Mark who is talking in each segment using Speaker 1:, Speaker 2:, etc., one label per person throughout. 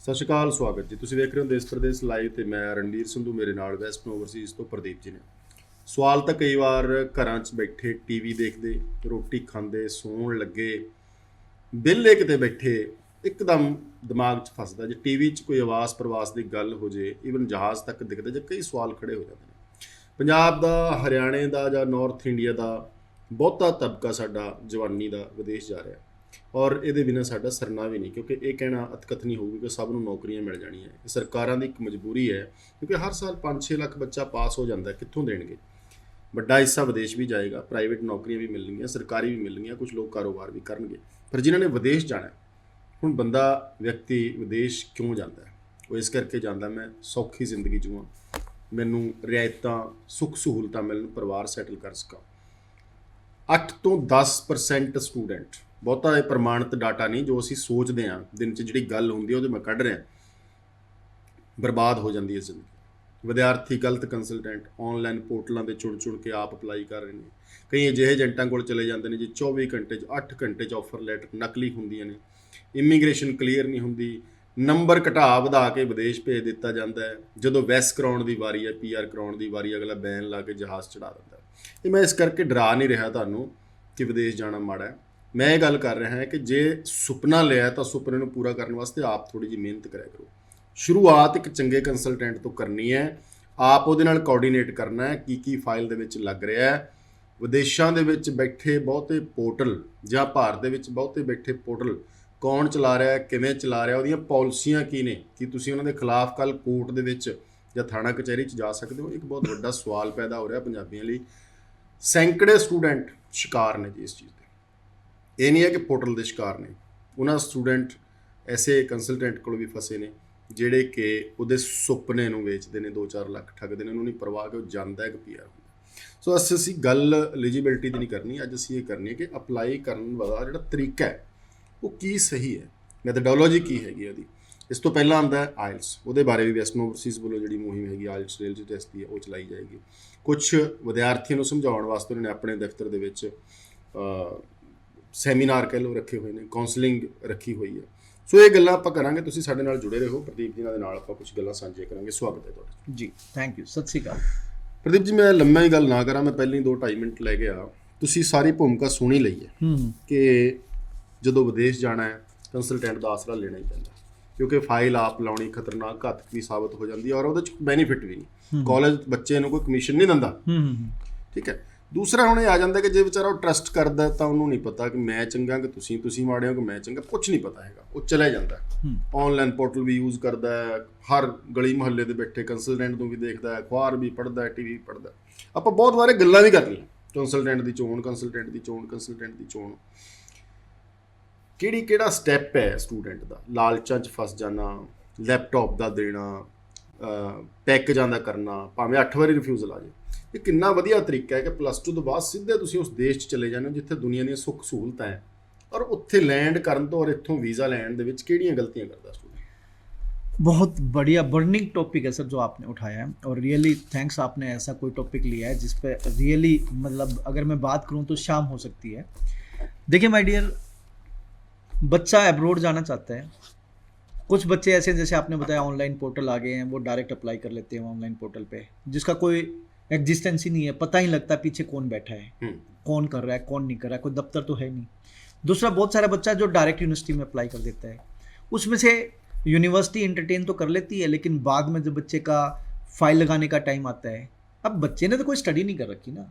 Speaker 1: ਸਤਿ ਸ਼੍ਰੀ ਅਕਾਲ, ਸਵਾਗਤ ਜੀ। ਤੁਸੀਂ ਵੇਖ ਰਹੇ ਹੋ ਦੇਸ਼ ਪ੍ਰਦੇਸ਼ ਲਾਈਵ ਤੇ ਮੈਂ ਰਣਵੀਰ ਸੰਧੂ, ਮੇਰੇ ਨਾਲ ਵੈਸਟ ਓਵਰਸੀਜ਼ ਤੋਂ ਪ੍ਰਦੀਪ ਜੀ ਨੇ। ਸਵਾਲ ਤਾਂ ਕਈ ਵਾਰ ਘਰਾਂ 'ਚ ਬੈਠੇ ਟੀਵੀ ਦੇਖਦੇ, ਰੋਟੀ ਖਾਂਦੇ, ਸੌਣ ਲੱਗੇ, ਵਿਹਲੇ ਕਿਤੇ ਬੈਠੇ ਇੱਕਦਮ ਦਿਮਾਗ 'ਚ ਫਸਦਾ। ਜੇ ਟੀਵੀ 'ਚ ਕੋਈ ਆਵਾਸ ਪ੍ਰਵਾਸ ਦੀ ਗੱਲ ਹੋ ਜੇ, ਈਵਨ ਜਹਾਜ਼ ਤੱਕ ਦਿਖਦਾ, ਜੇ ਕਈ ਸਵਾਲ ਖੜੇ ਹੋ ਜਾਂਦੇ ਨੇ। ਪੰਜਾਬ ਦਾ, ਹਰਿਆਣੇ ਦਾ ਜਾਂ ਨਾਰਥ ਇੰਡੀਆ ਦਾ ਬਹੁਤਾ ਤਬਕਾ ਸਾਡਾ ਜਵਾਨੀ ਦਾ ਵਿਦੇਸ਼ ਜਾ ਰਿਹਾ, ਔਰ ਇਹਦੇ ਬਿਨਾਂ ਸਾਡਾ ਸਰਨਾ ਵੀ ਨਹੀਂ, ਕਿਉਂਕਿ ਇਹ ਕਹਿਣਾ ਅਤਕਥ ਨਹੀਂ ਹੋਊਗੀ ਕਿ ਸਭ ਨੂੰ ਨੌਕਰੀਆਂ ਮਿਲ ਜਾਣੀਆਂ। ਇਹ ਸਰਕਾਰਾਂ ਦੀ ਇੱਕ ਮਜਬੂਰੀ ਹੈ, ਕਿਉਂਕਿ ਹਰ ਸਾਲ 5-6 ਲੱਖ ਬੱਚਾ ਪਾਸ ਹੋ ਜਾਂਦਾ, ਕਿੱਥੋਂ ਦੇਣਗੇ। ਵੱਡਾ ਹਿੱਸਾ ਵਿਦੇਸ਼ ਵੀ ਜਾਏਗਾ, ਪ੍ਰਾਈਵੇਟ ਨੌਕਰੀਆਂ ਵੀ ਮਿਲਣਗੀਆਂ, ਸਰਕਾਰੀ ਵੀ ਮਿਲਣਗੀਆਂ, ਕੁਝ ਲੋਕ ਕਾਰੋਬਾਰ ਵੀ ਕਰਨਗੇ। ਪਰ ਜਿਨ੍ਹਾਂ ਨੇ ਵਿਦੇਸ਼ ਜਾਣਾ, ਹੁਣ ਬੰਦਾ ਵਿਅਕਤੀ ਵਿਦੇਸ਼ ਕਿਉਂ ਜਾਂਦਾ? ਉਹ ਇਸ ਕਰਕੇ ਜਾਂਦਾ, ਮੈਂ ਸੌਖੀ ਜ਼ਿੰਦਗੀ ਜੂਆਂ, ਮੈਨੂੰ ਰਿਆਇਤਾਂ, ਸੁੱਖ ਸਹੂਲਤਾਂ ਮਿਲਣ, ਪਰਿਵਾਰ ਸੈਟਲ ਕਰ ਸਕਾਂ। 8 ਤੋਂ 10% ਸਟੂਡੈਂਟ, ਬਹੁਤਾ ਇਹ ਪ੍ਰਮਾਣਿਤ ਡਾਟਾ ਨਹੀਂ, ਜੋ ਅਸੀਂ ਸੋਚਦੇ ਹਾਂ ਦਿਨ 'ਚ ਜਿਹੜੀ ਗੱਲ ਹੁੰਦੀ ਹੈ ਉਹਦੇ ਮੈਂ ਕੱਢ ਰਿਹਾ, ਬਰਬਾਦ ਹੋ ਜਾਂਦੀ ਹੈ ਜ਼ਿੰਦਗੀ। ਵਿਦਿਆਰਥੀ ਗਲਤ ਕੰਸਲਟੈਂਟ ਆਨਲਾਈਨ ਪੋਰਟਲਾਂ 'ਤੇ ਚੁਣ ਕੇ ਆਪ ਅਪਲਾਈ ਕਰ ਰਹੇ ਨੇ। ਕਈ ਅਜਿਹੇ ਏਜੰਟਾਂ ਕੋਲ ਚਲੇ ਜਾਂਦੇ ਨੇ ਜੀ 24 ਘੰਟੇ 'ਚ, 8 ਘੰਟੇ 'ਚ ਆਫਰ ਲੈਟਰ ਨਕਲੀ ਹੁੰਦੀਆਂ ਨੇ। ਇਮੀਗ੍ਰੇਸ਼ਨ ਕਲੀਅਰ ਨਹੀਂ ਹੁੰਦੀ, ਨੰਬਰ ਘਟਾ ਵਧਾ ਕੇ ਵਿਦੇਸ਼ ਭੇਜ ਦਿੱਤਾ ਜਾਂਦਾ ਹੈ। ਜਦੋਂ ਵੈਸ ਕਰਾਉਣ ਦੀ ਵਾਰੀ ਹੈ, PR ਕਰਾਉਣ ਦੀ ਵਾਰੀ, ਅਗਲਾ ਬੈਨ ਲਾ ਕੇ ਜਹਾਜ਼ ਚੜਾ ਦਿੰਦਾ। ਇਹ ਮੈਂ ਇਸ ਕਰਕੇ ਡਰਾ ਨਹੀਂ ਰਿਹਾ ਤੁਹਾਨੂੰ ਕਿ ਵਿਦੇਸ਼ ਜਾਣਾ ਮਾੜਾ ਹੈ। ਮੈਂ ਇਹ ਗੱਲ ਕਰ ਰਿਹਾ ਹਾਂ ਕਿ ਜੇ ਸੁਪਨਾ ਲਿਆ ਤਾਂ ਸੁਪਨੇ ਨੂੰ ਪੂਰਾ ਕਰਨ ਵਾਸਤੇ ਆਪ ਥੋੜ੍ਹੀ ਜਿਹੀ ਮਿਹਨਤ ਕਰਿਆ ਕਰੋ। ਸ਼ੁਰੂਆਤ ਇੱਕ ਚੰਗੇ ਕੰਸਲਟੈਂਟ ਤੋਂ ਕਰਨੀ ਹੈ, ਆਪ ਉਹਦੇ ਨਾਲ ਕੋਆਰਡੀਨੇਟ ਕਰਨਾ ਹੈ ਕੀ ਫਾਈਲ ਦੇ ਵਿੱਚ ਲੱਗ ਰਿਹਾ ਹੈ। ਵਿਦੇਸ਼ਾਂ ਦੇ ਵਿੱਚ ਬੈਠੇ ਬਹੁਤੇ ਪੋਰਟਲ ਜਾਂ ਭਾਰਤ ਦੇ ਵਿੱਚ ਬਹੁਤੇ ਬੈਠੇ ਪੋਰਟਲ ਕੌਣ ਚਲਾ ਰਿਹਾ, ਕਿਵੇਂ ਚਲਾ ਰਿਹਾ, ਉਹਦੀਆਂ ਪਾਲਿਸੀਆਂ ਕੀ ਨੇ, ਕੀ ਤੁਸੀਂ ਉਹਨਾਂ ਦੇ ਖਿਲਾਫ ਕੱਲ੍ਹ ਕੋਰਟ ਦੇ ਵਿੱਚ ਜਾਂ ਥਾਣਾ ਕਚਹਿਰੀ 'ਚ ਜਾ ਸਕਦੇ ਹੋ? ਇੱਕ ਬਹੁਤ ਵੱਡਾ ਸਵਾਲ ਪੈਦਾ ਹੋ ਰਿਹਾ ਪੰਜਾਬੀਆਂ ਲਈ। ਸੈਂਕੜੇ ਸਟੂਡੈਂਟ ਸ਼ਿਕਾਰ ਨੇ ਜੀ ਇਸ ਚੀਜ਼ ਦੇ। ਇਹ ਨਹੀਂ ਹੈ ਕਿ ਪੋਰਟਲ ਦੇ ਸ਼ਿਕਾਰ ਨੇ, ਉਹਨਾਂ ਸਟੂਡੈਂਟ ਐਸੇ ਕੰਸਲਟੈਂਟ ਕੋਲ ਵੀ ਫਸੇ ਨੇ ਜਿਹੜੇ ਕਿ ਉਹਦੇ ਸੁਪਨੇ ਨੂੰ ਵੇਚਦੇ ਨੇ, 2-4 ਲੱਖ ਠੱਗਦੇ ਨੇ, ਉਹਨੂੰ ਨਹੀਂ ਪਰਵਾਹ ਕਿ ਉਹ ਜਾਂਦਾ ਕਿ PR ਹੁੰਦਾ। ਸੋ ਅਸੀਂ ਗੱਲ ਐਲੀਜੀਬਿਲਟੀ ਦੀ ਨਹੀਂ ਕਰਨੀ, ਅੱਜ ਅਸੀਂ ਇਹ ਕਰਨੀ ਹੈ ਕਿ ਅਪਲਾਈ ਕਰਨ ਵਾਲਾ ਜਿਹੜਾ ਤਰੀਕਾ ਹੈ ਉਹ ਕੀ ਸਹੀ ਹੈ, ਮੈਥਡੋਲੋਜੀ ਕੀ ਹੈਗੀ ਉਹਦੀ। ਇਸ ਤੋਂ ਪਹਿਲਾਂ ਆਉਂਦਾ ਹੈ ਆਇਲਸ, ਉਹਦੇ ਬਾਰੇ ਵੀ ਵੈਸਟਰਨ ਓਵਰਸੀਜ਼ ਵੱਲੋਂ ਜਿਹੜੀ ਮੁਹਿੰਮ ਹੈਗੀ ਆਇਲਸ ਰੇਲਜ ਟੈਸਟ ਦੀ ਉਹ ਚਲਾਈ ਜਾਏਗੀ। ਕੁਛ ਵਿਦਿਆਰਥੀਆਂ ਨੂੰ ਸਮਝਾਉਣ ਵਾਸਤੇ ਉਹਨਾਂ ਨੇ ਆਪਣੇ ਦਫ਼ਤਰ ਦੇ ਵਿੱਚ ਸੈਮੀਨਾਰ ਕਹਿ ਲਓ ਰੱਖੇ ਹੋਏ ਨੇ, ਕਾਉਂਸਲਿੰਗ ਰੱਖੀ ਹੋਈ ਹੈ। ਸੋ ਇਹ ਗੱਲਾਂ ਆਪਾਂ ਕਰਾਂਗੇ, ਤੁਸੀਂ ਸਾਡੇ ਨਾਲ ਜੁੜੇ ਰਹੋ। ਪ੍ਰਦੀਪ ਜੀ ਦੇ ਨਾਲ ਆਪਾਂ ਕੁਝ ਗੱਲਾਂ ਸਾਂਝੀਆਂ ਕਰਾਂਗੇ। ਸਵਾਗਤ ਹੈ ਤੁਹਾਡਾ
Speaker 2: ਜੀ। ਥੈਂਕ ਯੂ, ਸਤਿ ਸ਼੍ਰੀ ਅਕਾਲ।
Speaker 1: ਪ੍ਰਦੀਪ ਜੀ, ਮੈਂ ਲੰਮਾ ਹੀ ਗੱਲ ਨਾ ਕਰਾਂ, ਮੈਂ ਪਹਿਲਾਂ ਹੀ 2-2.5 ਮਿੰਟ ਲੈ ਗਿਆ। ਤੁਸੀਂ ਸਾਰੀ ਭੂਮਿਕਾ ਸੁਣੀ ਲਈ ਹੈ ਕਿ ਜਦੋਂ ਵਿਦੇਸ਼ ਜਾਣਾ ਹੈ ਕੰਸਲਟੈਂਟ ਦਾ ਆਸਰਾ ਲੈਣਾ ਹੀ ਪੈਂਦਾ, ਕਿਉਂਕਿ ਫਾਈਲ ਆਪ ਲਾਉਣੀ ਖਤਰਨਾਕ, ਘਾਤਕ ਵੀ ਸਾਬਤ ਹੋ ਜਾਂਦੀ ਹੈ, ਔਰ ਉਹਦੇ 'ਚ ਬੈਨੀਫਿਟ ਵੀ ਨਹੀਂ। ਕਾਲਜ ਬੱਚੇ ਨੂੰ ਕੋਈ ਕਮਿਸ਼ਨ ਨਹੀਂ ਦਿੰਦਾ, ਠੀਕ ਹੈ। ਦੂਸਰਾ ਹੁਣ ਇਹ ਆ ਜਾਂਦਾ ਕਿ ਜੇ ਵਿਚਾਰਾ ਉਹ ਟਰਸਟ ਕਰਦਾ ਤਾਂ ਉਹਨੂੰ ਨਹੀਂ ਪਤਾ ਕਿ ਮੈਂ ਚੰਗਾ ਕਿ ਤੁਸੀਂ ਮਾੜੇ ਹੋ ਕਿ ਮੈਂ ਚੰਗਾ, ਕੁਛ ਨਹੀਂ ਪਤਾ ਹੈਗਾ। ਉਹ ਚਲਾ ਜਾਂਦਾ, ਆਨਲਾਈਨ ਪੋਰਟਲ ਵੀ ਯੂਜ਼ ਕਰਦਾ ਹੈ, ਹਰ ਗਲੀ ਮੁਹੱਲੇ ਦੇ ਬੈਠੇ ਕੰਸਲਟੈਂਟ ਨੂੰ ਵੀ ਦੇਖਦਾ ਹੈ, ਅਖਬਾਰ ਵੀ ਪੜ੍ਹਦਾ ਹੈ, TV ਵੀ ਪੜ੍ਹਦਾ। ਆਪਾਂ ਬਹੁਤ ਵਾਰੇ ਗੱਲਾਂ ਵੀ ਕਰ ਲਈਆਂ, ਕੰਸਲਟੈਂਟ ਦੀ ਚੋਣ। ਕਿਹੜਾ ਸਟੈਪ ਹੈ ਸਟੂਡੈਂਟ ਦਾ? ਲਾਲਚਾਂ 'ਚ ਫਸ ਜਾਣਾ, ਲੈਪਟਾਪ ਦਾ ਦੇਣਾ, ਪੈਕੇਜਾਂ ਦਾ ਕਰਨਾ, ਭਾਵੇਂ 8 ਵਾਰੀ ਰਿਫਿਊਜ਼ਲ ਆ ਜਾਏ। ਇਹ ਕਿੰਨਾ ਵਧੀਆ ਤਰੀਕਾ ਹੈ ਕਿ +2 ਤੋਂ ਬਾਅਦ ਸਿੱਧੇ ਤੁਸੀਂ ਉਸ ਦੇਸ਼ 'ਚ ਚਲੇ ਜਾਂਦੇ ਹੋ ਜਿੱਥੇ ਦੁਨੀਆ ਦੀਆਂ ਸੁੱਖ ਸਹੂਲਤਾਂ ਹੈ, ਔਰ ਉੱਥੇ ਲੈਂਡ ਕਰਨ ਤੋਂ ਔਰ ਇੱਥੋਂ ਵੀਜ਼ਾ ਲੈਣ ਦੇ ਵਿੱਚ ਕਿਹੜੀਆਂ गलतियां करता स्टूडेंट?
Speaker 2: बहुत बढ़िया बर्निंग टॉपिक है सर जो आपने उठाया है, और रियली थैंक्स, आपने ऐसा कोई टॉपिक लिया है जिस पे रियली मतलब अगर मैं बात करूं तो शाम हो सकती है। देखिए माय डियर, बच्चा एब्रोड जाना चाहता है। कुछ बच्चे ऐसे, जैसे आपने बताया ऑनलाइन पोर्टल आ गए हैं, वो डायरेक्ट अप्लाई कर लेते हैं ऑनलाइन पोर्टल पे, जिसका कोई एग्जिस्टेंस ही नहीं है, पता ही लगता पीछे कौन बैठा है, कौन कर रहा है, कौन नहीं कर रहा है, कोई दफ्तर तो है नहीं। दूसरा, बहुत सारा बच्चा जो डायरेक्ट यूनिवर्सिटी में अप्लाई कर देता है, उसमें से यूनिवर्सिटी एंटरटेन तो कर लेती है, लेकिन बाद में जब बच्चे का फाइल लगाने का टाइम आता है, अब बच्चे ने तो कोई स्टडी नहीं कर रखी ना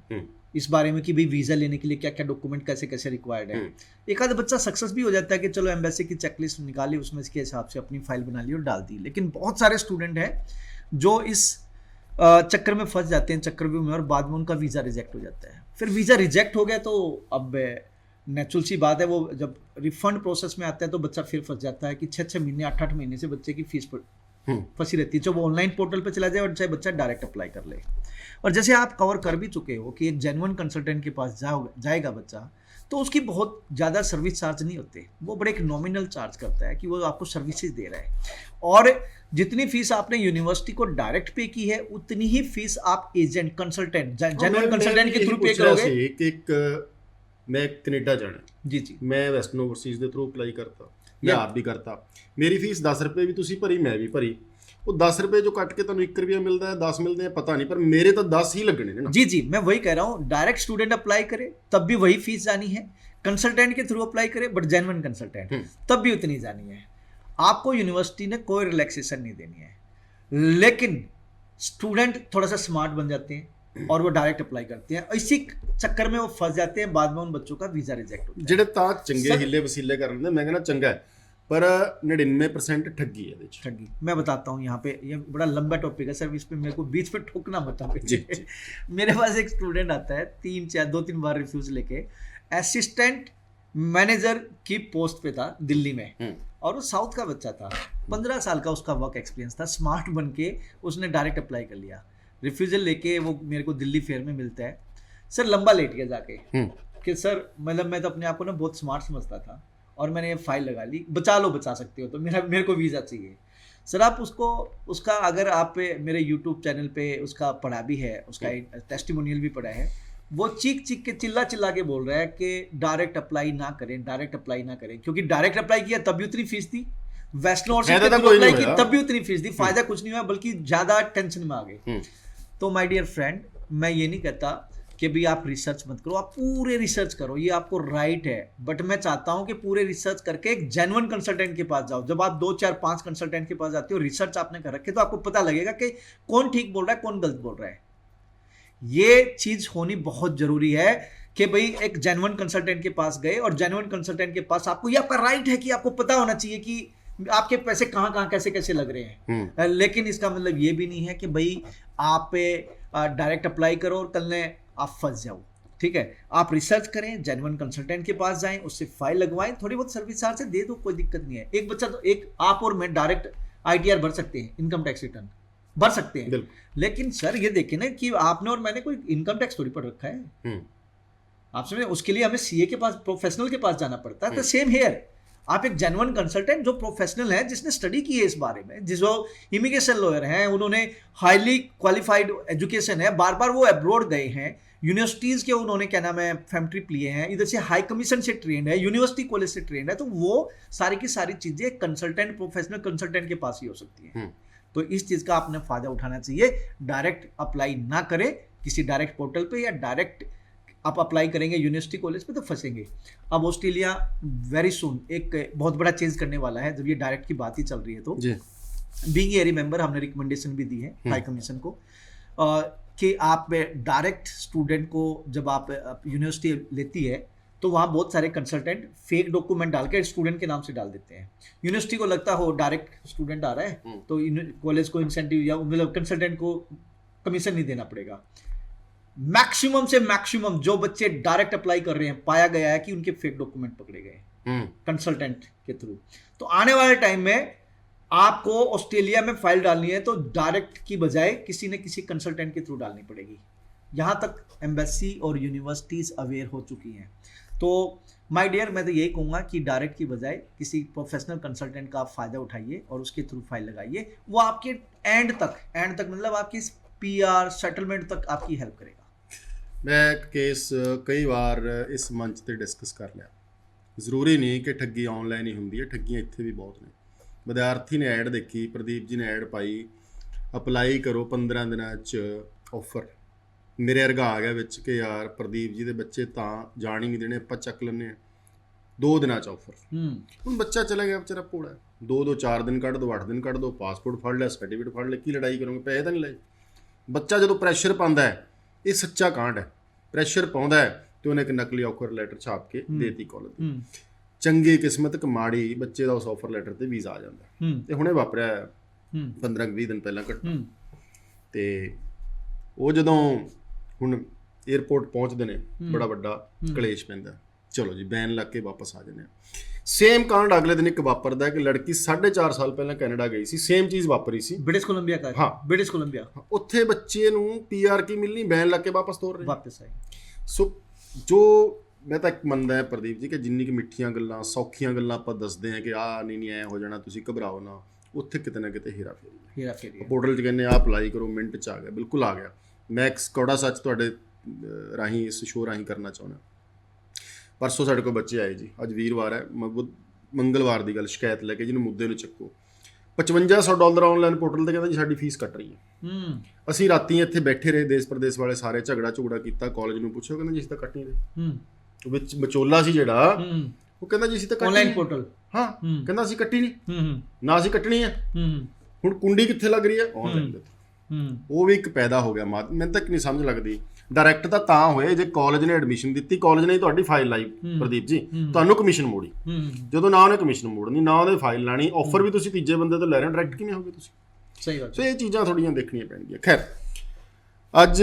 Speaker 2: इस बारे में कि भाई वीज़ा लेने के लिए क्या क्या डॉक्यूमेंट कैसे रिक्वायर्ड है। एक आधा बच्चा सक्सेस भी हो जाता है कि चलो एम्बेसी की चेकलिस्ट निकाली, उसमें इसके हिसाब से अपनी फाइल बना ली और डाल दी। लेकिन बहुत सारे स्टूडेंट हैं जो इस चक्कर में फंस जाते हैं, चक्रव्यूह में, और बाद में उनका वीज़ा रिजेक्ट हो जाता है। फिर वीज़ा रिजेक्ट हो गया तो अब नेचुरल सी बात है, वो जब रिफंड प्रोसेस में आता है तो बच्चा फिर फंस जाता है कि 6-6 महीने 8-8 महीने से बच्चे की फीस फंसी रहती है, चाहे वो ऑनलाइन पोर्टल पे चला जाए और चाहे बच्चा डायरेक्ट अप्लाई कर ले। और जैसे आप कवर कर भी चुके हो कि एक जेन्युइन कंसल्टेंट के पास जाएगा बच्चा, तो उसकी बहुत ज़्यादा सर्विस चार्ज नहीं होते, वो बड़े एक नॉमिनल चार्ज करता है कि वो आपको सर्विसेज दे रहा है। और जितनी फीस आपने यूनिवर्सिटी को डायरेक्ट पे की है, उतनी ही फीस आप एजेंट कंसल्टेंट जेन्युइन कंसल्टेंट के थ्रू पे करोगे।
Speaker 1: मैं कनेडा जाना
Speaker 2: जी,
Speaker 1: मैं वैस्टर्न ओवरसीज के थ्रू अप्लाई करता, ਮੈਂ
Speaker 2: Yeah.
Speaker 1: ਆਪ ਵੀ ਕਰਤਾ। ਮੇਰੀ ਫੀਸ 10 ਰੁਪਏ ਵੀ ਤੁਸੀਂ ਭਰੀ, ਮੈਂ ਵੀ ਭਰੀ। ਉਹ 10 रुपए जो कट के ਤੁਹਾਨੂੰ 1 रुपया मिलता है, 10 मिलते हैं, पता नहीं, पर मेरे तो 10 ही लगने ने ना।
Speaker 2: जी जी, मैं वही कह रहा हूँ, डायरेक्ट स्टूडेंट अप्लाई करे तब भी वही फीस जानी है, कंसल्टेंट के थ्रू अप्लाई करे बट जेन्युइन कंसल्टेंट तब भी उतनी जानी है। आपको यूनिवर्सिटी ने कोई रिलैक्सेशन नहीं देनी है, लेकिन स्टूडेंट थोड़ा सा स्मार्ट बन जाते हैं और वो डायरेक्ट अप्लाई करते हैं, इसी चक्कर में वो फंस जाते हैं, बाद में उन बच्चों का वीजा रिजेक्ट होता है।
Speaker 1: ਜਿਹੜੇ ਤਾਂ ਚੰਗੇ ਹੀਲੇ ਵਸੀਲੇ ਕਰ ਲੈਂਦੇ, ਮੈਂ ਕਹਿੰਦਾ ਚੰਗਾ ਹੈ, पर 99% ठगी है ਇਹਦੇ ਚ।
Speaker 2: ठगी मैं बताता हूँ यहाँ पे, ये बड़ा लंबा टॉपिक है सर, इस पे मेरे को बीच में ठोकना मत
Speaker 1: जी।
Speaker 2: मेरे पास एक स्टूडेंट आता है 2-3 बार रिफ्यूज लेके, असिस्टेंट मैनेजर की पोस्ट पे था दिल्ली में, और वो साउथ का बच्चा था, 15 साल का उसका वर्क एक्सपीरियंस था, स्मार्ट बन के उसने डायरेक्ट अप्लाई कर लिया, रिफ्यूजल लेके वो मेरे को दिल्ली फेयर में मिलता है। सर लंबा लेट गया जाके कि सर मतलब मैं तो अपने आप को ना बहुत स्मार्ट समझता था और मैंने ये फाइल लगा ली, बचा लो बचा सकते हो तो मेरे को वीज़ा चाहिए। सर आप उसका अगर आप मेरे यूट्यूब चैनल पे उसका पढ़ा भी है, उसका टेस्टिमोनियल भी पढ़ा है, वो चीख के चिल्ला के बोल रहा है कि डायरेक्ट अप्लाई ना करें, डायरेक्ट अप्लाई ना करें, क्योंकि डायरेक्ट अप्लाई किया तब भी उतनी फीस थी, वैष्णो और अप्लाई की तब भी उतनी फीस थी, फायदा कुछ नहीं हुआ बल्कि ज़्यादा टेंशन में आ गए। तो माय डियर फ्रेंड, मैं ये नहीं कहता कि भाई आप रिसर्च मत करो, आप पूरे रिसर्च करो, ये आपको राइट है, बट मैं चाहता हूं कि पूरे रिसर्च करके एक जेन्युइन कंसल्टेंट के पास जाओ। जब आप 2, 4, 5 कंसल्टेंट के पास जाते हो, रिसर्च आपने कर रखे, तो आपको पता लगेगा कि कौन ठीक बोल रहा है, कौन गलत बोल रहा है। ये चीज होनी बहुत जरूरी है कि भाई एक जेन्युइन कंसल्टेंट के पास गए, और जेन्युइन कंसल्टेंट के पास आपको, ये आपका राइट है कि आपको पता होना चाहिए कि आपके पैसे कहाँ कैसे लग रहे हैं, लेकिन इसका मतलब ये भी नहीं है कि भाई आप डायरेक्ट अप्लाई करो और कल ने आप फंस जाओ। ठीक है, आप रिसर्च करें, जेन्युइन कंसल्टेंट के पास जाएं, उससे फाइल लगवाएं, थोड़ी बहुत सर्विस चार्ज से दे दो, कोई दिक्कत नहीं है। एक बच्चा तो एक आप और मैं डायरेक्ट ITR भर सकते हैं, इनकम टैक्स रिटर्न भर सकते हैं, लेकिन सर ये देखिए ना कि आपने और मैंने कोई इनकम टैक्स थोड़ी पढ़ रखा है, आप समझे, उसके लिए हमें CA के पास, प्रोफेशनल के पास जाना पड़ता है। तो सेम हेयर, आप एक जेन्युइन कंसल्टेंट जो प्रोफेशनल है, जिसने स्टडी की है इस बारे में, जो इमिग्रेशन लॉयर हैं, उन्होंने हाईली क्वालिफाइड एजुकेशन है, बार बार वो अब्रॉड गए हैं, यूनिवर्सिटीज के उन्होंने क्या नाम है फेम ट्रिप लिए हैं, इधर से हाई कमीशन से ट्रेंड है, यूनिवर्सिटी कॉलेज से ट्रेंड है, तो वो सारी की सारी चीजें कंसल्टेंट, प्रोफेशनल कंसल्टेंट के पास ही हो सकती है। तो इस चीज का आपने फायदा उठाना चाहिए, डायरेक्ट अप्लाई ना करें किसी डायरेक्ट पोर्टल पे, या डायरेक्ट आप अप्लाई करेंगे यूनिवर्सिटी कॉलेज पे तो फंसेंगे। अब ऑस्ट्रेलिया वेरी सुन एक बहुत बड़ा चेंज करने वाला है, जब ये डायरेक्ट की बात ही चल रही है, तो बीइंग एरी मेंबर हमने रिकमेंडेशन भी दी है हाई कमीशन को कि आप डायरेक्ट स्टूडेंट को जब आप यूनिवर्सिटी लेती है तो वहाँ बहुत सारे कंसल्टेंट फेक डॉक्यूमेंट डाल के स्टूडेंट के नाम से डाल देते हैं। यूनिवर्सिटी को लगता हो डायरेक्ट स्टूडेंट आ रहा है तो कॉलेज को इंसेंटिव या मतलब कंसल्टेंट को कमीशन नहीं देना पड़ेगा। मैक्सिमम से मैक्सिमम जो बच्चे डायरेक्ट अप्लाई कर रहे हैं, पाया गया है कि उनके फेक डॉक्यूमेंट पकड़े गए कंसल्टेंट के थ्रू। तो आने वाले टाइम में आपको ऑस्ट्रेलिया में फाइल डालनी है तो डायरेक्ट की बजाय किसी न किसी कंसल्टेंट के थ्रू डालनी पड़ेगी। यहाँ तक एम्बेसी और यूनिवर्सिटीज अवेयर हो चुकी हैं। तो माय डियर, मैं तो यही कहूँगा कि डायरेक्ट की बजाय किसी प्रोफेशनल कंसल्टेंट का आप फायदा उठाइए और उसके थ्रू फाइल लगाइए। वो आपके एंड तक मतलब आपकी PR सेटलमेंट तक आपकी हेल्प करेगा।
Speaker 1: मैं एक केस कई बार इस मंच ਤੇ ਡਿਸਕਸ ਕਰ ਲਿਆ। ਜ਼ਰੂਰੀ ਨਹੀਂ ਕਿ ਠੱਗੀ ਆਨਲਾਈਨ ਹੀ ਹੁੰਦੀ ਹੈ, ਠੱਗੀਆਂ ਇੱਥੇ ਵੀ ਬਹੁਤ ਨੇ। ਵਿਦਿਆਰਥੀ ਨੇ ਐਡ ਦੇਖੀ, ਪ੍ਰਦੀਪ ਜੀ ਨੇ ਐਡ ਪਾਈ, ਅਪਲਾਈ ਕਰੋ 15 ਦਿਨਾਂ 'ਚ ਆਫਰ। ਮੇਰੇ ਵਰਗਾ ਆ ਗਿਆ ਵਿੱਚ ਕਿ ਯਾਰ ਪ੍ਰਦੀਪ ਜੀ ਦੇ ਬੱਚੇ ਤਾਂ ਜਾਣ ਹੀ ਨਹੀਂ ਦੇਣੇ, ਆਪਾਂ ਚੱਕ ਲੈਂਦੇ ਹਾਂ 2 ਦਿਨਾਂ 'ਚ ਆਫਰ। ਹੁਣ ਬੱਚਾ ਚਲਾ ਗਿਆ ਵਿਚਾਰਾ ਭੋਲਾ, 2 4 ਦਿਨ ਕੱਢ ਦੋ, 8 ਦਿਨ ਕੱਢ ਦੋ, ਪਾਸਪੋਰਟ ਫੜ ਲਿਆ, ਸਰਟੀਫਿਕੇਟ ਫੜ ਲਿਆ, ਕੀ ਲੜਾਈ ਕਰੋਗੇ, ਪੈਸੇ ਤਾਂ ਨਹੀਂ ਲਏ। ਬੱਚਾ ਜਦੋਂ ਪ੍ਰੈਸ਼ਰ ਪਾਉਂਦਾ ਹੈ, ਇਹ ਸੱਚਾ ਕਾਂਡ ਹੈ, ਪ੍ਰੈਸ਼ਰ ਪਾਉਂਦਾ ਹੈ ਤੇ ਉਹਨੇ ਇੱਕ ਨਕਲੀ ਆਫਰ ਲੈਟਰ ਛਾਪ ਕੇ ਦੇਤੀ ਕਾਲਜ ਦੀ। ਚੰਗੀ ਕਿਸਮਤ ਕਿ ਮਾੜੀ, ਬੱਚੇ ਦਾ ਉਸ ਆਫਰ ਲੈਟਰ ਤੇ ਵੀਜ਼ਾ ਆ ਜਾਂਦਾ। ਤੇ ਹੁਣੇ ਵਾਪਰਿਆ 15-20 ਦਿਨ ਪਹਿਲਾਂ ਘਟਨਾ। ਤੇ ਉਹ ਜਦੋਂ ਹੁਣ 에ਅਰਪੋਰਟ ਪਹੁੰਚਦੇ ਨੇ, ਬੜਾ ਵੱਡਾ ਕਲੇਸ਼ ਪੈਂਦਾ, ਚਲੋ ਜੀ ਬੈਨ ਲੱਗ ਕੇ ਵਾਪਸ ਆ ਜਾਂਦੇ ਆ। ਸੇਮ ਕਾਂਡ ਅਗਲੇ ਦਿਨ ਇੱਕ ਵਾਪਰਦਾ ਕਿ ਲੜਕੀ 4.5 ਸਾਲ ਪਹਿਲਾਂ ਕੈਨੇਡਾ ਗਈ ਸੀ, ਸੇਮ ਚੀਜ਼ ਵਾਪਰੀ ਸੀ
Speaker 2: ब्रिटिश कोलंबिया का।
Speaker 1: हाँ,
Speaker 2: ब्रिटिश कोलंबिया।
Speaker 1: ਉੱਥੇ ਬੱਚੇ ਨੂੰ PR ਕੀ ਮਿਲਣੀ, ਬੈਨ ਲੱਗ ਕੇ ਵਾਪਸ ਤੋਰ ਰਹੇ
Speaker 2: वापस आए।
Speaker 1: ਸੋ ਜੋ ਮੈਂ ਤਾਂ ਇੱਕ ਮੰਨਦਾ ਹਾਂ ਪ੍ਰਦੀਪ ਜੀ ਕਿ ਜਿੰਨੀ ਕਿ ਮਿੱਠੀਆਂ ਗੱਲਾਂ, ਸੌਖੀਆਂ ਗੱਲਾਂ ਆਪਾਂ ਦੱਸਦੇ ਹਾਂ ਕਿ ਆਹ ਨਹੀਂ ਐਂ ਹੋ ਜਾਣਾ, ਤੁਸੀਂ ਘਬਰਾਓ ਨਾ, ਉੱਥੇ ਕਿਤੇ ਨਾ ਕਿਤੇ ਹੇਰਾ ਫੇਰੀ। ਪੋਰਟਲ 'ਚ ਕਹਿੰਦੇ ਆਹ ਅਪਲਾਈ ਕਰੋ, ਮਿੰਟ 'ਚ ਆ ਗਿਆ, ਬਿਲਕੁਲ ਆ ਗਿਆ। ਮੈਂ ਇੱਕ ਕੌੜਾ ਸੱਚ ਤੁਹਾਡੇ ਰਾਹੀਂ, ਇਸ ਸ਼ੋਅ ਰਾਹੀਂ ਕਰਨਾ ਚਾਹੁੰਦਾ। ਪਰਸੋਂ ਸਾਡੇ ਕੋਲ ਬੱਚੇ ਆਏ ਜੀ, ਅੱਜ ਵੀਰਵਾਰ ਹੈ, ਮੰਗਲਵਾਰ ਦੀ ਗੱਲ ਸ਼ਿਕਾਇਤ ਲੈ ਕੇ ਜਿਹਨੂੰ ਮੁੱਦੇ ਨੂੰ ਚੱਕੋ, $5500 ਆਨਲਾਈਨ ਪੋਰਟਲ ਤੇ ਕਹਿੰਦਾ ਜੀ ਸਾਡੀ ਫੀਸ ਕੱਟ ਰਹੀ ਹੈ। ਅਸੀਂ ਰਾਤੀ ਇੱਥੇ ਬੈਠੇ ਰਹੇ, ਦੇਸ਼ ਪ੍ਰਦੇਸ਼ ਵਾਲੇ ਸਾਰੇ ਝਗੜਾ ਕੀਤਾ, ਕਾਲਜ ਨੂੰ ਪੁੱਛਿਓ, ਕਹਿੰਦਾ ਜੀ ਅਸੀਂ ਤਾਂ ਕੱਟ ਨਹੀਂ ਰਹੇ। ਵਿੱਚ ਵਿਚੋਲਾ ਸੀ ਜਿਹੜਾ, ਉਹ ਕਹਿੰਦਾ ਜੀ ਅਸੀਂ ਤਾਂ
Speaker 2: ਆਨਲਾਈਨ ਪੋਰਟਲ,
Speaker 1: ਹਾਂ ਕਹਿੰਦਾ ਅਸੀਂ ਕੱਟੀ ਨਹੀਂ, ਨਾ ਅਸੀਂ ਕੱਟਣੀ ਹੈ। ਹੁਣ ਕੁੰਡੀ ਕਿੱਥੇ ਲੱਗ ਰਹੀ ਹੈ? ਆਨਲਾਈਨ ਦੇ। ਉਹ ਵੀ ਇੱਕ ਪੈਦਾ ਹੋ ਗਿਆ ਮੈਨੂੰ ਤਾਂ ਨਹੀਂ ਸਮਝ ਲੱਗਦੀ। ਡਾਇਰੈਕਟ ਤਾਂ ਹੋਏ ਜੇ ਕਾਲਜ ਨੇ ਐਡਮਿਸ਼ਨ ਦਿੱਤੀ, ਕਾਲਜ ਨੇ ਤੁਹਾਡੀ ਫਾਈਲ ਲਾਈ ਪ੍ਰਦੀਪ ਜੀ, ਤੁਹਾਨੂੰ ਕਮਿਸ਼ਨ ਮੋੜੀ। ਜਦੋਂ ਨਾ ਉਹਨੇ ਕਮਿਸ਼ਨ ਮੋੜਨੀ, ਨਾ ਉਹਨੇ ਫਾਈਲ ਲਾਣੀ, ਆਫਰ ਵੀ ਤੁਸੀਂ ਤੀਜੇ ਬੰਦੇ ਤੋਂ ਲੈ ਰਹੇ ਹੋ, ਡਾਇਰੈਕਟ ਕਿਵੇਂ ਹੋਗੇ ਤੁਸੀਂ?
Speaker 2: ਸਹੀ ਗੱਲ।
Speaker 1: ਸੋ ਇਹ ਚੀਜ਼ਾਂ ਥੋੜੀਆਂ ਦੇਖਣੀਆਂ ਪੈਣਗੀਆਂ। ਖੈਰ, ਅੱਜ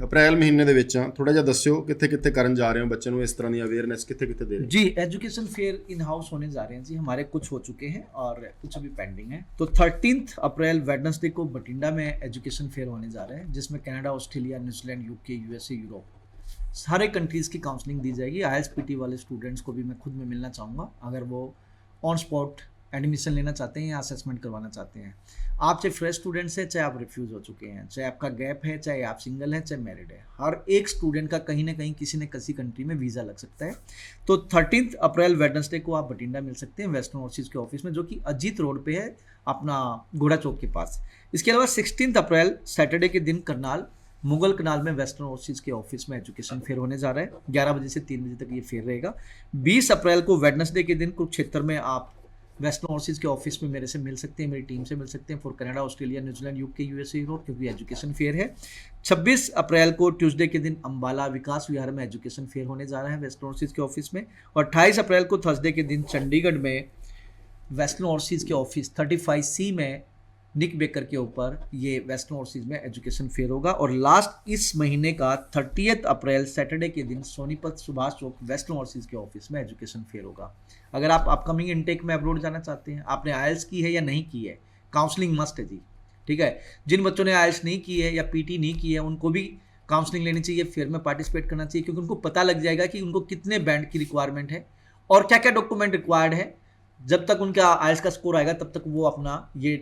Speaker 1: ਅਪ੍ਰੈਲ ਮਹੀਨੇ ਦੇ ਵਿੱਚ ਥੋੜਾ ਜਿਹਾ ਦੱਸਿਓ ਕਿੱਥੇ कित्थे ਕਰਨ जा रहे हो, बच्चे ਨੂੰ ਇਸ तरह ਦੀ अवेयरनेस कित्थे कित्थे दे रहे हो?
Speaker 2: जी, एजुकेशन फेयर इन हाउस होने जा रहे हैं जी, हमारे कुछ हो चुके हैं और कुछ अभी पेंडिंग है। तो 13 अप्रैल वेडनेसडे को बठिंडा में एजुकेशन फेयर होने जा रहे हैं, जिसमें Canada, Australia, New Zealand, UK, USA, Europe, सारे कंट्रीज़ की काउंसलिंग दी जाएगी। IELTS PT वाले स्टूडेंट्स को भी मैं खुद में मिलना चाहूँगा, अगर वो ऑन स्पॉट एडमिशन लेना चाहते हैं या असेसमेंट करवाना चाहते हैं। आप चाहे फ्रेश स्टूडेंट्स हैं, चाहे आप रिफ्यूज़ हो चुके हैं, चाहे आपका गैप है, चाहे आप सिंगल हैं, चाहे मैरिड है, हर एक स्टूडेंट का कहीं ना कहीं किसी न किसी कंट्री में वीज़ा लग सकता है। तो 13 अप्रैल वेडनेसडे को आप बठिंडा मिल सकते हैं वेस्टर्न ओवरसीज़ के ऑफिस में, जो कि अजीत रोड पे है, अपना घोड़ा चौक के पास। इसके अलावा 16 अप्रैल सैटरडे के दिन करनाल मुगल कनाल में वेस्टर्न ओवरसीज़ के ऑफिस में एजुकेशन फेयर होने जा रहा है। 11 बजे से 3 बजे तक ये फेयर रहेगा। 20 अप्रैल को वेडनेसडे के दिन कुरुक्षेत्र में आप वेस्टर्न ओवरसीज़ के ऑफिस में मेरे से मिल सकते हैं, मेरी टीम से मिल सकते हैं, for Canada, Australia, New Zealand, UK, USA, Europe, क्योंकि एजुकेशन फेयर है। 26 अप्रैल को ट्यूसडे के दिन अंबाला विकास विहार में एजुकेशन फेयर होने जा रहा है वेस्टर्न ओवरसीज़ के ऑफिस में। और 28 अप्रैल को थर्सडे के दिन चंडीगढ़ में वेस्टर्न ओवरसीज़ के ऑफिस 35C में निक बेकर के ऊपर ये वेस्टर्न ओवरसीज़ में एजुकेशन फेयर होगा। और लास्ट इस महीने का 30 अप्रैल सैटरडे के दिन सोनीपत सुभाष चौक वेस्टर्न ओवरसीज़ के ऑफिस में एजुकेशन फेयर होगा। अगर आप अपकमिंग इनटेक में अब्रॉड जाना चाहते हैं, आपने IELTS की है या नहीं की है, काउंसलिंग मस्ट है जी, ठीक है। जिन बच्चों ने IELTS नहीं की है या PT नहीं की है, उनको भी काउंसलिंग लेनी चाहिए, फेयर में पार्टिसिपेट करना चाहिए, क्योंकि उनको पता लग जाएगा कि उनको कितने बैंड की रिक्वायरमेंट है और क्या क्या डॉक्यूमेंट रिक्वायर्ड है। जब तक उनका IELTS का स्कोर आएगा तब तक वो अपना ये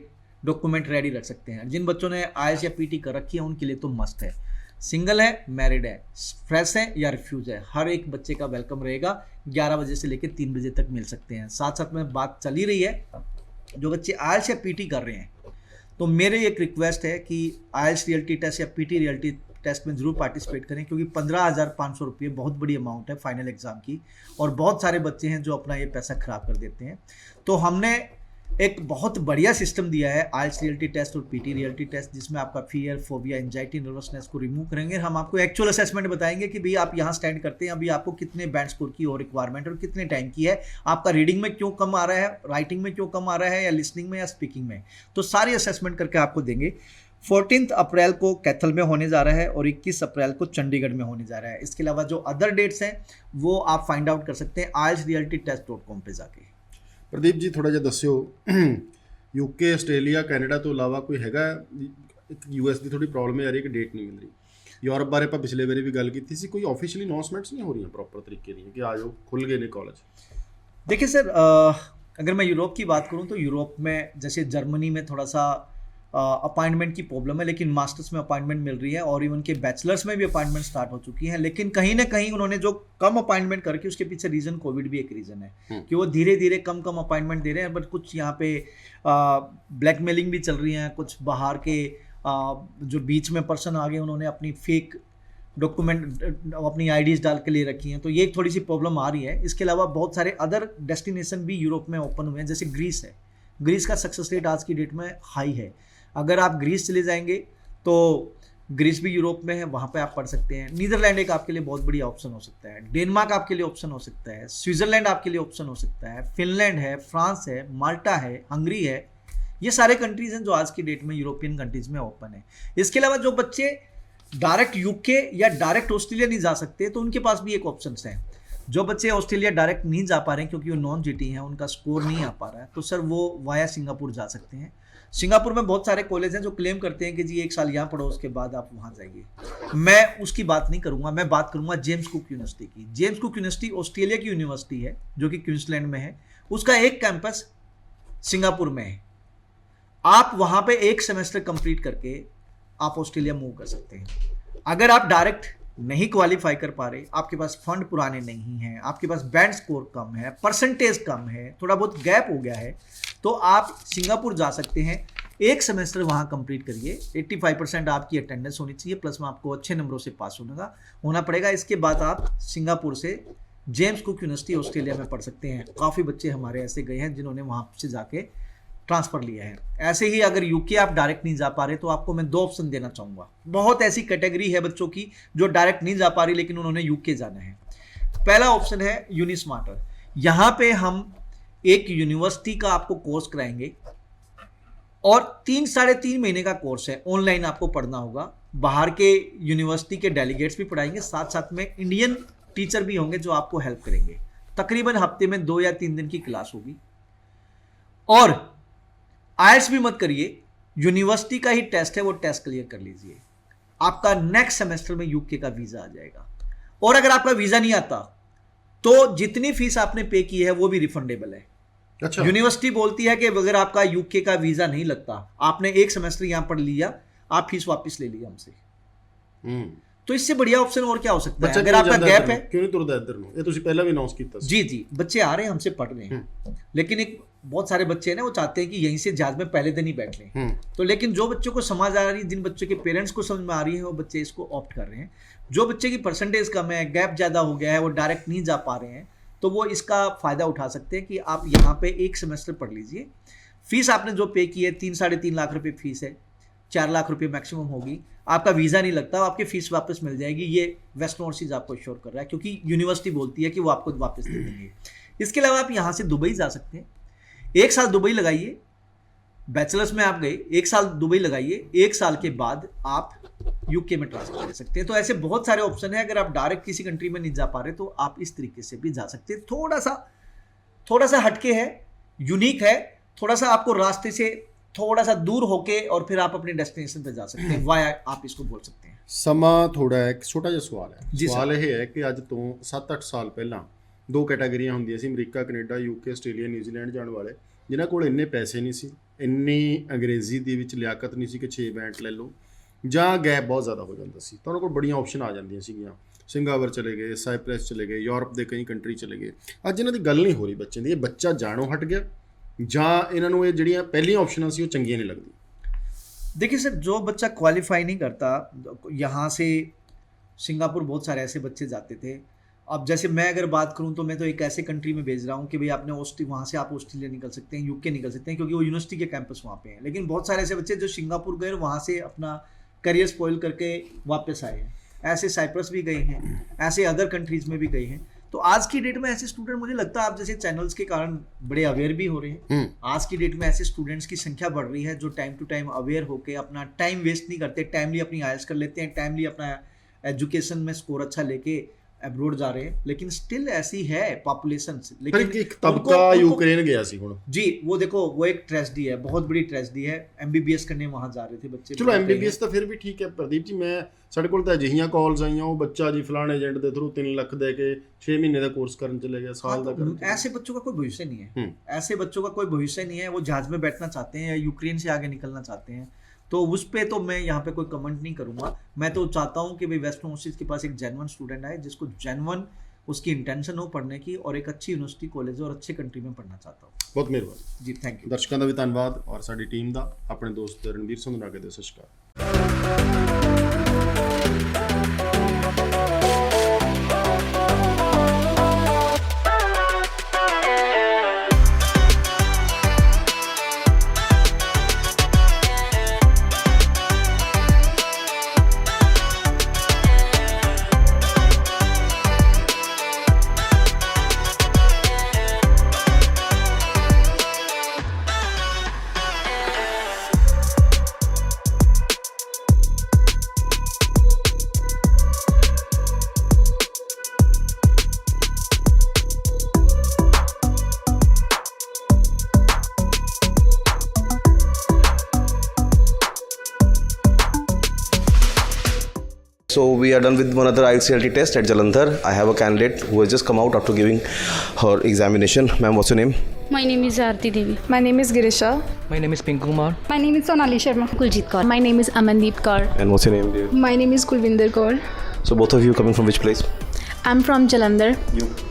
Speaker 2: डॉक्यूमेंट रेडी रख सकते हैं। जिन बच्चों ने IELTS या PT कर रखी है उनके लिए तो मस्ट है। सिंगल है, मैरिड है, फ्रेश है या रिफ्यूज है, हर एक बच्चे का वेलकम रहेगा। 11 बजे से लेकर 3 बजे तक मिल सकते हैं। साथ साथ में बात चल ही रही है, जो बच्चे IELTS या PT कर रहे हैं, तो मेरे एक रिक्वेस्ट है कि IELTS रियलिटी टेस्ट या PT रियलिटी टेस्ट में ज़रूर पार्टिसिपेट करें, क्योंकि 15,500 रुपये बहुत बड़ी अमाउंट है फाइनल एग्ज़ाम की, और बहुत सारे बच्चे हैं जो अपना ये पैसा ख़राब कर देते हैं। तो हमने एक बहुत बढ़िया सिस्टम दिया है IELTS रियलिटी टेस्ट और PT रियलिटी टेस्ट, जिसमें आपका फियर, फोबिया, एंजाइटी, नर्वसनेस को रिमूव करेंगे। हम आपको एक्चुअल असेसमेंट बताएंगे कि भाई आप यहाँ स्टैंड करते हैं, अभी आपको कितने बैंड स्कोर की और रिक्वायरमेंट और कितने टाइम की है, आपका रीडिंग में क्यों कम आ रहा है, राइटिंग में क्यों कम आ रहा है, या लिसनिंग में या स्पीकिंग में, तो सारी असेसमेंट करके आपको देंगे। 14 अप्रैल को कैथल में होने जा रहा है और 21 अप्रैल को चंडीगढ़ में होने जा रहा है। इसके अलावा जो अदर डेट्स हैं वो आप फाइंड आउट कर सकते हैं IELTSrealitytest.com पे जाके।
Speaker 1: ਪ੍ਰਦੀਪ ਜੀ ਥੋੜਾ ਜਿਹਾ ਦੱਸਿਓ, UK, ਆਸਟ੍ਰੇਲੀਆ, ਕੈਨੇਡਾ ਤੋਂ ਇਲਾਵਾ ਕੋਈ ਹੈਗਾ? ਇੱਕ US ਦੀ ਥੋੜੀ ਪ੍ਰੋਬਲਮ ਆ ਰਹੀ ਹੈ ਕਿ ਡੇਟ ਨਹੀਂ ਮਿਲ ਰਹੀ। ਯੂਰਪ ਬਾਰੇ ਆਪਾਂ ਪਿਛਲੇ ਵਾਰੀ ਵੀ ਗੱਲ ਕੀਤੀ ਸੀ, ਕੋਈ ऑफिशियली अनाउंसमेंट्स नहीं हो रही हैं प्रॉपर तरीके दी कि आ जाओ, खुल गए ने कॉलेज?
Speaker 2: देखिए सर, अगर मैं यूरोप की बात करूं तो यूरोप में जैसे जर्मनी में थोड़ा सा अपॉइंटमेंट की प्रॉब्लम है, लेकिन मास्टर्स में अपॉइंटमेंट मिल रही है और इवन के बैचलर्स में भी अपॉइंटमेंट स्टार्ट हो चुकी है। लेकिन कहीं ना कहीं उन्होंने जो कम अपॉइंटमेंट करके, उसके पीछे रीज़न कोविड भी एक रीज़न है कि वो धीरे धीरे कम अपॉइंटमेंट दे रहे हैं। बट कुछ यहाँ पे ब्लैकमेलिंग भी चल रही हैं, कुछ बाहर के जो बीच में पर्सन आ गए, उन्होंने अपनी फेक डॉक्यूमेंट, अपनी IDs डाल के ले रखी हैं, तो ये एक थोड़ी सी प्रॉब्लम आ रही है। इसके अलावा बहुत सारे अदर डेस्टिनेशन भी यूरोप में ओपन हुए हैं, जैसे ग्रीस है। ग्रीस का सक्सेस रेट आज की डेट में हाई है। अगर आप ग्रीस चले जाएंगे तो ग्रीस भी यूरोप में है, वहाँ पे आप पढ़ सकते हैं। नीदरलैंड एक आपके लिए बहुत बढ़िया ऑप्शन हो सकता है। डेनमार्क आपके लिए ऑप्शन हो सकता है। स्विट्जरलैंड आपके लिए ऑप्शन हो सकता है। फिनलैंड है, फ्रांस है, माल्टा है, हंगरी है। ये सारे कंट्रीज़ हैं जो आज की डेट में यूरोपियन कंट्रीज़ में ओपन है। इसके अलावा जो बच्चे डायरेक्ट UK या डायरेक्ट ऑस्ट्रेलिया नहीं जा सकते, तो उनके पास भी एक ऑप्शन है। जो बच्चे ऑस्ट्रेलिया डायरेक्ट नहीं जा पा रहे हैं क्योंकि वो नॉन GT हैं, उनका स्कोर नहीं आ पा रहा है, तो सर वो वाया सिंगापुर जा सकते हैं। सिंगापुर में बहुत सारे कॉलेज हैं जो क्लेम करते हैं कि जी 1 साल यहाँ पढ़ो, उसके बाद आप वहाँ जाइए। मैं उसकी बात नहीं करूँगा, मैं बात करूँगा जेम्स कुक यूनिवर्सिटी की। जेम्स कुक यूनिवर्सिटी ऑस्ट्रेलिया की यूनिवर्सिटी है जो कि क्वींसलैंड में है। उसका एक कैंपस सिंगापुर में है। आप वहाँ पे 1 सेमेस्टर कंप्लीट करके आप ऑस्ट्रेलिया मूव कर सकते हैं। अगर आप डायरेक्ट नहीं क्वालिफाई कर पा रहे, आपके पास फंड पुराने नहीं हैं, आपके पास बैंड स्कोर कम है, परसेंटेज कम है, थोड़ा बहुत गैप हो गया है, तो आप सिंगापुर जा सकते हैं। एक सेमेस्टर वहाँ कंप्लीट करिए, 85% आपकी अटेंडेंस होनी चाहिए, प्लस में आपको अच्छे नंबरों से पास होना पड़ेगा। इसके बाद आप सिंगापुर से जेम्स कुक यूनिवर्सिटी ऑस्ट्रेलिया में पढ़ सकते हैं। काफ़ी बच्चे हमारे ऐसे गए हैं जिन्होंने वहाँ से जाके ट्रांसफ़र लिया है। ऐसे ही अगर यूके आप डायरेक्ट नहीं जा पा रहे तो आपको मैं 2 ऑप्शन देना चाहूँगा। बहुत ऐसी कैटेगरी है बच्चों की जो डायरेक्ट नहीं जा पा रही लेकिन उन्होंने यूके जाना है। पहला ऑप्शन है यूनिस्मार्टर। यहाँ पे हम एक यूनिवर्सिटी का आपको कोर्स कराएंगे और 3-3.5 महीने का कोर्स है, ऑनलाइन आपको पढ़ना होगा। बाहर के यूनिवर्सिटी के डेलीगेट्स भी पढ़ाएंगे, साथ साथ में इंडियन टीचर भी होंगे जो आपको हेल्प करेंगे। तकरीबन हफ्ते में 2 या 3 दिन की क्लास होगी। और आईएलटीएस भी मत करिए, यूनिवर्सिटी का ही टेस्ट है, वो टेस्ट क्लियर कर लीजिए, आपका नेक्स्ट सेमेस्टर में यूके का वीजा आ जाएगा। और अगर आपका वीजा नहीं आता तो जितनी फीस आपने पे की है वो भी रिफंडेबल है।
Speaker 1: अच्छा।
Speaker 2: यूनिवर्सिटी बोलती है कि अगर आपका यूके का वीजा नहीं लगता, आपने एक सेमेस्टर यहां पढ़ लिया, आप फीस वापस ले लिया हमसे, तो इससे बढ़िया ऑप्शन और क्या हो सकता है? अगर आपका गैप है,
Speaker 1: क्यों नहीं तुरदा इधर ਨੂੰ? ਇਹ ਤੁਸੀਂ ਪਹਿਲਾਂ भी अनाउंस ਕੀਤਾ ਸੀ।
Speaker 2: जी बच्चे आ रहे हैं, हमसे पढ़ रहे हैं, लेकिन एक बहुत सारे बच्चे हैं ना, वो चाहते हैं कि यहीं से जहाज में पहले दिन ही बैठ लें। तो लेकिन जो बच्चों को समझ आ रही है, जिन बच्चों के पेरेंट्स को समझ में आ रही है, वो बच्चे इसको ऑप्ट कर रहे हैं। जो बच्चे की परसेंटेज कम है, गैप ज़्यादा हो गया है, वो डायरेक्ट नहीं जा पा रहे हैं, तो वो इसका फ़ायदा उठा सकते हैं कि आप यहाँ पे एक सेमेस्टर पढ़ लीजिए। फीस आपने जो पे की है 3-3.5 लाख रुपए फीस है, 4 लाख रुपए मैक्सिमम होगी। आपका वीज़ा नहीं लगता, आपकी फ़ीस वापस मिल जाएगी। ये वेस्ट ओवरसीज़ आपको श्योर कर रहा है, क्योंकि यूनिवर्सिटी बोलती है कि वो आपको वापस दे देंगे। इसके अलावा आप यहाँ से दुबई जा सकते हैं, 1 साल दुबई लगाइए, बैचलर्स में आप गए, 1 साल दुबई लगाइए, 1 साल के बाद आप यूके में ट्रांसफर ले सकते हैं। तो ऐसे बहुत सारे ऑप्शन है। अगर आप डायरेक्ट किसी कंट्री में नहीं जा पा रहे तो आप इस तरीके से भी जा सकते हैं। थोड़ा सा हटके है, यूनिक है, थोड़ा सा आपको रास्ते से थोड़ा सा दूर होके और फिर आप अपने डेस्टिनेशन पे जा सकते हैं। वाया आप इसको बोल सकते हैं।
Speaker 1: ਸਮਾਂ ਥੋੜਾ ਇੱਕ ਛੋਟਾ ਜਿਹਾ ਸਵਾਲ ਹੈ।
Speaker 2: ਜੀ
Speaker 1: ਸਵਾਲ ਇਹ ਹੈ ਕਿ ਅੱਜ ਤੋਂ 7-8 ਸਾਲ ਪਹਿਲਾਂ 2 ਕੈਟਾਗਰੀਆਂ ਹੁੰਦੀਆਂ ਸੀ, America, Canada, UK, Australia, New Zealand ਜਾਣ ਵਾਲੇ, ਜਿਨ੍ਹਾਂ ਕੋਲ ਇੰਨੇ ਪੈਸੇ ਨਹੀਂ ਸੀ, ਇੰਨੀ ਅੰਗਰੇਜ਼ੀ ਦੇ ਵਿੱਚ ਲਿਆਕਤ ਨਹੀਂ ਸੀ ਕਿ 6 ਬੈਂਡ ਲੈ ਲਓ, ਜਾਂ ਗੈਪ ਬਹੁਤ ਜ਼ਿਆਦਾ ਹੋ ਜਾਂਦਾ ਸੀ, ਤਾਂ ਉਹਨਾਂ ਕੋਲ ਬੜੀਆਂ ਆਪਸ਼ਨ ਆ ਜਾਂਦੀਆਂ ਸੀਗੀਆਂ। ਸਿੰਗਾਪੁਰ ਚਲੇ ਗਏ, ਸਾਈਪ੍ਰਸ ਚਲੇ ਗਏ, ਯੂਰਪ ਦੇ ਕਈ ਕੰਟਰੀ ਚਲੇ ਗਏ। ਅੱਜ ਇਹਨਾਂ ਦੀ ਗੱਲ ਨਹੀਂ ਹੋ ਰਹੀ ਬੱਚੇ ਦੀ, ਇਹ ਬੱਚਾ ਜਾਣੋਂ ਹਟ ਗਿਆ ਜਾਂ ਇਹਨਾਂ ਨੂੰ ਇਹ ਜਿਹੜੀਆਂ ਪਹਿਲੀਆਂ ਆਪਸ਼ਨਾਂ ਸੀ ਉਹ ਚੰਗੀਆਂ ਨਹੀਂ ਲੱਗਦੀਆਂ।
Speaker 2: देखिए सर, जो बच्चा क्वालिफाई नहीं करता, यहाँ से सिंगापुर बहुत सारे ऐसे बच्चे जाते थे। अब जैसे मैं अगर बात करूँ तो मैं तो एक ऐसे कंट्री में भेज रहा हूँ कि भाई आपने वहाँ से आप ऑस्ट्रेलिया निकल सकते हैं, यूके निकल सकते हैं, क्योंकि वो यूनिवर्सिटी के कैंपस वहाँ पे हैं। लेकिन बहुत सारे ऐसे बच्चे जो सिंगापुर गए और वहाँ से अपना करियर स्पॉइल करके वापस आए हैं। ऐसे साइप्रस भी गए हैं, ऐसे अदर कंट्रीज़ में भी गए हैं। तो आज की डेट में ऐसे स्टूडेंट, मुझे लगता है आप जैसे चैनल्स के कारण बड़े अवेयर भी हो रहे हैं। आज की डेट में ऐसे स्टूडेंट्स की संख्या बढ़ रही है जो टाइम टू टाइम अवेयर होकर अपना टाइम वेस्ट नहीं करते, टाइमली अपनी आईएलटीएस कर लेते हैं, टाइमली अपना एजुकेशन में स्कोर अच्छा लेके अब्रोड जा रहे हैं। लेकिन स्टिल ऐसी है पॉपुलेशन। लेकिन
Speaker 1: एक तबका यूक्रेन गया सी हुण
Speaker 2: जी, वो देखो वो एक ट्रेजेडी है, बहुत बड़ी ट्रेजेडी है। एमबीबीएस करने वहां जा रहे थे बच्चे।
Speaker 1: चलो एमबीबीएस तो फिर भी ठीक है प्रदीप जी, मैं ਸਾਡੇ ਕੋਲ ਤਾਂ ਅਜਿਹੀਆਂ ਕਾਲਸ ਆਈਆਂ, ਉਹ ਬੱਚਾ ਜੀ ਫਲਾਣੇ ਏਜੰਟ ਦੇ ਥਰੂ 3 ਲੱਖ ਦੇ ਕੇ 6 ਮਹੀਨੇ ਦਾ ਕੋਰਸ ਕਰਨ ਚਲੇ ਗਿਆ, साल ਦਾ ਕਰਨ।
Speaker 2: ऐसे बच्चों का कोई भविष्य नहीं है, ऐसे बच्चों का कोई भविष्य नहीं है। वो जहाज में बैठना चाहते हैं या यूक्रेन से आगे निकलना चाहते हैं, तो उस पर तो मैं यहाँ पे कोई कमेंट नहीं करूँगा। मैं तो चाहता हूँ कि भाई वेस्ट ओवरसीज़ के पास एक जेन्युइन स्टूडेंट आए, जिसको जेन्युइन उसकी इंटेंशन हो पढ़ने की, और एक अच्छी यूनिवर्सिटी, कॉलेज और अच्छे कंट्री में पढ़ना चाहता हूँ।
Speaker 1: बहुत मेहरबानी
Speaker 2: जी, थैंक यू।
Speaker 1: दर्शकों का भी धन्यवाद और साडी टीम का, अपने दोस्त रणवीर सिंह ਨੂੰ ਅੱਗੇ ਦੇ ਸਤਿ ਸ਼੍ਰੀ ਅਕਾਲ।
Speaker 3: So we are done with one other IELTS test at Jalandhar. I have a candidate who has just come out after giving her examination. Ma'am, what's your name?
Speaker 4: My name is Aarti Devi.
Speaker 5: My name is Girisha.
Speaker 6: My name is Pinku Kumar.
Speaker 5: My name is Sonali Sharma.
Speaker 4: Kuljit Kaur. My name is Amandeep Kaur.
Speaker 3: And what's your name, dear?
Speaker 5: My name is Kulvinder Kaur.
Speaker 3: So both of you coming from which place?
Speaker 4: I'm from Jalandhar.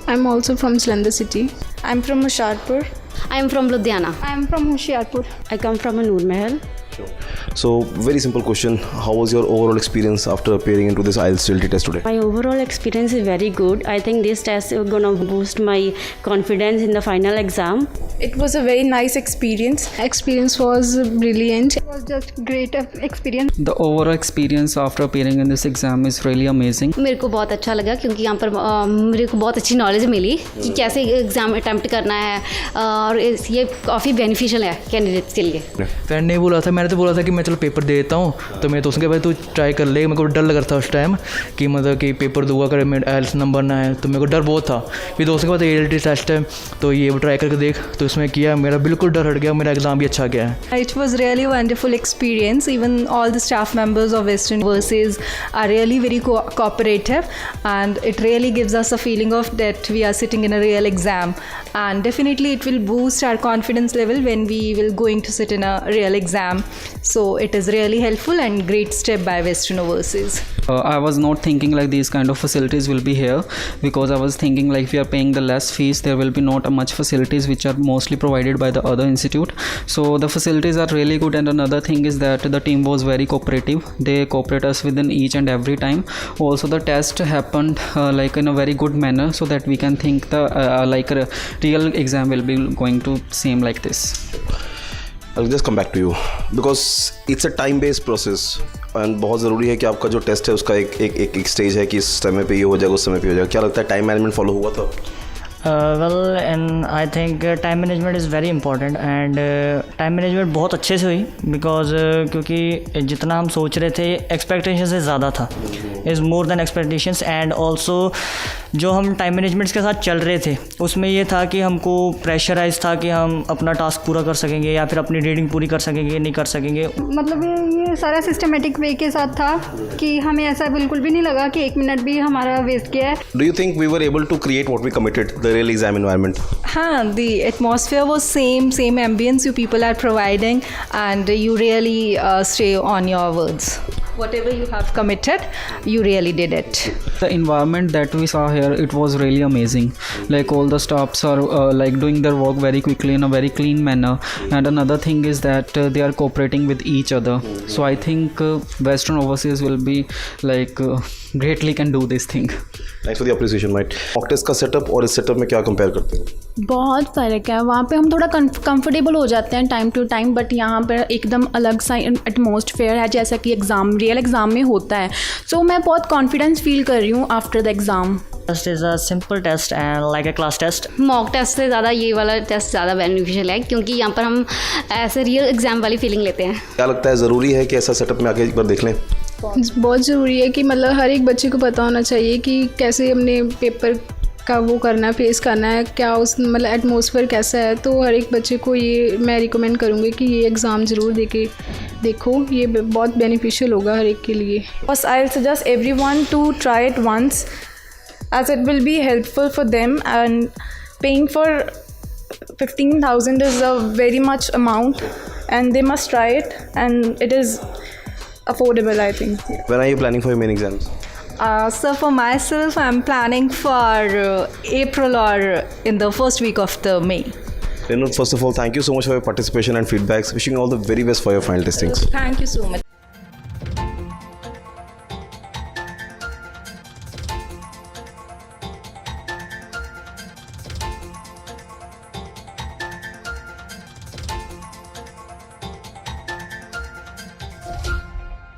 Speaker 5: I'm also from Jalandhar city.
Speaker 4: I'm from Hoshiarpur.
Speaker 6: I'm from Ludhiana.
Speaker 5: I'm from Hoshiarpur.
Speaker 6: I come from Noor Mahal.
Speaker 3: So very simple question. How was your overall experience after appearing into this IELTS CLT test today?
Speaker 6: My overall experience is very good. I think this test is going to boost my confidence in the final exam.
Speaker 4: It was a very nice experience.
Speaker 5: Experience was brilliant. It was just great experience.
Speaker 7: The overall experience after appearing in this exam is really amazing.
Speaker 6: मेरे को बहुत अच्छा लगा क्योंकि यहाँ पर मेरे को बहुत अच्छी नॉलेज मिली कि कैसे एग्ज़ाम अटैम्प्ट करना है और ये काफ़ी बेनिफिशियल है कैंडिडेट्स के लिए।
Speaker 8: फ्रेंड ने बोला था, मैंने तो बोला था कि मैं चलो पेपर दे देता हूँ, तो मैं तो उसके बाद तू ट्राई कर ले। मेरे को डर लग रहा था उस टाइम कि मतलब कि पेपर दूंगा कर मैं IELTS नंबर ना है, तो मेरे को डर बहुत था। फिर दोस्तों के बाद ALT टेस्ट है तो ये ट्राई करके देख, तो इसमें किया, मेरा बिल्कुल डर हट गया, मेरा एग्ज़ाम भी अच्छा गया है।
Speaker 4: It was really a wonderful experience. Even all the staff members of Western Overseas are really very cooperative, and it really gives us a feeling of that we are sitting in a real exam. And definitely it will boost our confidence level when we will going to sit in a real exam. So it is really helpful and great step by Western Overseas.
Speaker 7: I was not thinking like these kind of facilities will be here, because I was thinking like if we are paying the less fees, there will be not much facilities which are mostly provided by the other institute. So the facilities are really good, and another thing is that the team was very cooperative. They cooperate us within each and every time. Also the test happened like in a very good manner, so that we can think the like a real exam will be going to same like this.
Speaker 3: I'll just come back to you because it's a time based process and बहुत ज़रूरी है कि आपका जो test है उसका एक stage है कि इस समय पे ये हो जाएगा, उस समय पे हो जाएगा। क्या लगता है टाइम मैनेजमेंट फॉलो हुआ था?
Speaker 9: Well, and I think time management is very important, and time management बहुत अच्छे से हुई because क्योंकि जितना हम सोच रहे थे expectation से ज़्यादा था, is more than expectations, and also जो हम टाइम मैनेजमेंट्स के साथ चल रहे थे उसमें ये था कि हमको प्रेशराइज था कि हम अपना टास्क पूरा कर सकेंगे या फिर अपनी रीडिंग पूरी कर सकेंगे या नहीं कर सकेंगे।
Speaker 5: मतलब ये सारा सिस्टमेटिक वे के साथ था कि हमें ऐसा बिल्कुल भी नहीं लगा कि 1 मिनट भी हमारा वेस्ट किया है।
Speaker 3: Do you think we were able to create what we committed, the real exam environment?
Speaker 4: हाँ, the atmosphere was same ambience you people are providing, and you really stay on your words. Whatever you have committed, you really did it.
Speaker 7: The environment that we saw here, it was really amazing. Like all the staffs are like doing their work very quickly in a very clean manner, and another thing is that they are cooperating with each other. So I think Western Overseas will be like greatly can do this thing.
Speaker 3: Thanks for the appreciation, mate. Mock test का setup और इस setup में क्या compare करते हो?
Speaker 5: बहुत फ़र्क है। वहाँ पे हम थोड़ा कंफर्टेबल हो जाते हैं टाइम टू टाइम, बट यहाँ पर एकदम अलग सा एटमॉस्फेयर है जैसा कि रियल एग्ज़ाम में होता है। सो मैं बहुत कॉन्फिडेंस फील कर रही हूँ after the exam.
Speaker 9: Test is a simple test and like a class test.
Speaker 6: Mock test से ज़्यादा ये वाला टेस्ट ज़्यादा बेनिफिशियल है क्योंकि यहाँ पर हम ऐसे रियल एग्ज़ाम वाली फीलिंग लेते हैं।
Speaker 3: क्या लगता है ज़रूरी है कि ऐसा सेटअप में आके एक बार देख लें?
Speaker 5: बहुत ज़रूरी है कि मतलब हर एक बच्चे को पता होना चाहिए कि कैसे हमने पेपर का वो करना है, फेस करना है, क्या उस मतलब एटमॉस्फेयर कैसा है। तो हर एक बच्चे को ये मैं रिकमेंड करूँगी कि ये एग्ज़ाम ज़रूर देखो, ये बहुत बेनिफिशियल होगा हर एक के लिए।
Speaker 4: First, I'll suggest everyone to try it once, as it will be helpful for them, and paying for 15,000 is a very much amount, and they must try it, and it is affordable, I think.
Speaker 3: When are you planning for your main exams?
Speaker 4: So for myself, I'm planning for April or in the first week of the May.
Speaker 3: Renu, first of all, thank you so much for your participation and feedbacks. Wishing you all the very best for your final testings.
Speaker 4: Thank you so much.